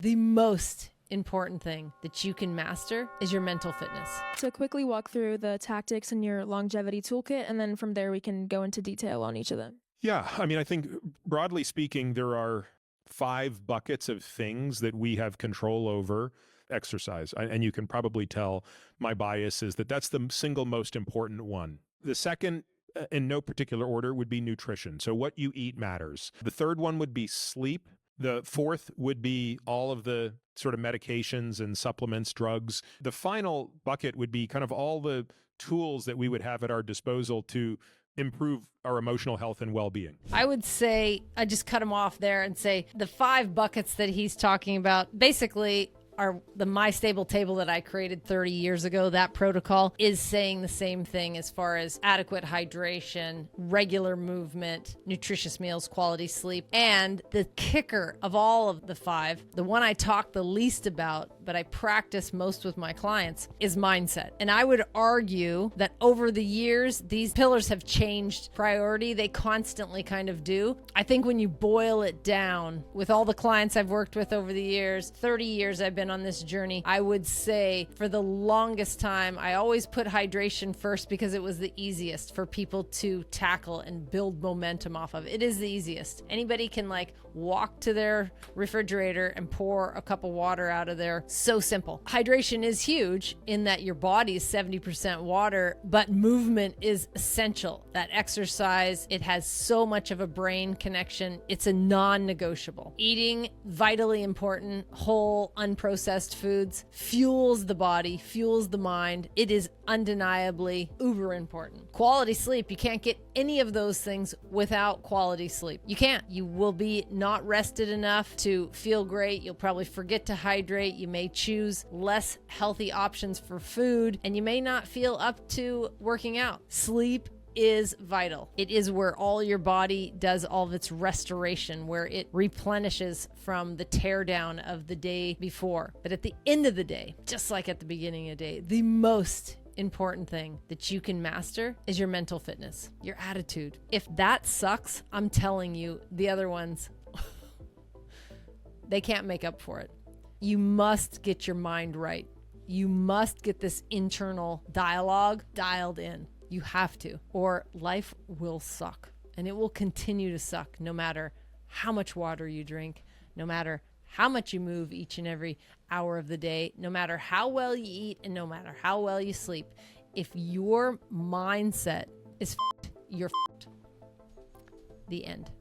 The most important thing that you can master is your mental fitness. To quickly walk through the tactics in your longevity toolkit, and then from there we can go into detail on each of them. Yeah, I mean, I think broadly speaking, there are 5 buckets of things that we have control over. Exercise, and you can probably tell my bias is that that's the single most important one. The second, in no particular order, would be nutrition. So what you eat matters. The third one would be sleep. The fourth would be all of the sort of medications and supplements, drugs. The final bucket would be kind of all the tools that we would have at our disposal to improve our emotional health and well-being. I would say, I just cut him off there and say the 5 buckets that he's talking about basically are the MyStable Table that I created 30 years ago. That protocol is saying the same thing as far as adequate hydration, regular movement, nutritious meals, quality sleep. And the kicker of all of the 5, the one I talk the least about, but I practice most with my clients, is mindset. And I would argue that over the years, these pillars have changed priority. They constantly kind of do. I think when you boil it down, with all the clients I've worked with over the years, 30 years I've been on this journey, I would say for the longest time, I always put hydration first because it was the easiest for people to tackle and build momentum off of. It is the easiest. Anybody can like walk to their refrigerator and pour a cup of water out of there. So simple. Hydration is huge in that your body is 70% water, but movement is essential. That exercise, it has so much of a brain connection. It's a non-negotiable. Eating, vitally important, whole, unprocessed foods, fuels the body, fuels the mind. It is undeniably uber important. Quality sleep, you can't get any of those things without quality sleep. You can't. You will be not rested enough to feel great. You'll probably forget to hydrate. You may choose less healthy options for food, and you may not feel up to working out. Sleep is vital. It is where all your body does all of its restoration, where it replenishes from the teardown of the day before. But at the end of the day, just like at the beginning of the day, the most important thing that you can master is your mental fitness, your attitude. If that sucks, I'm telling you, the other ones, they can't make up for it. You must get your mind right. You must get this internal dialogue dialed in. You have to, or life will suck, and it will continue to suck no matter how much water you drink, no matter how much you move each and every hour of the day, no matter how well you eat, and no matter how well you sleep. If your mindset is f***ed, you're f***ed. The end.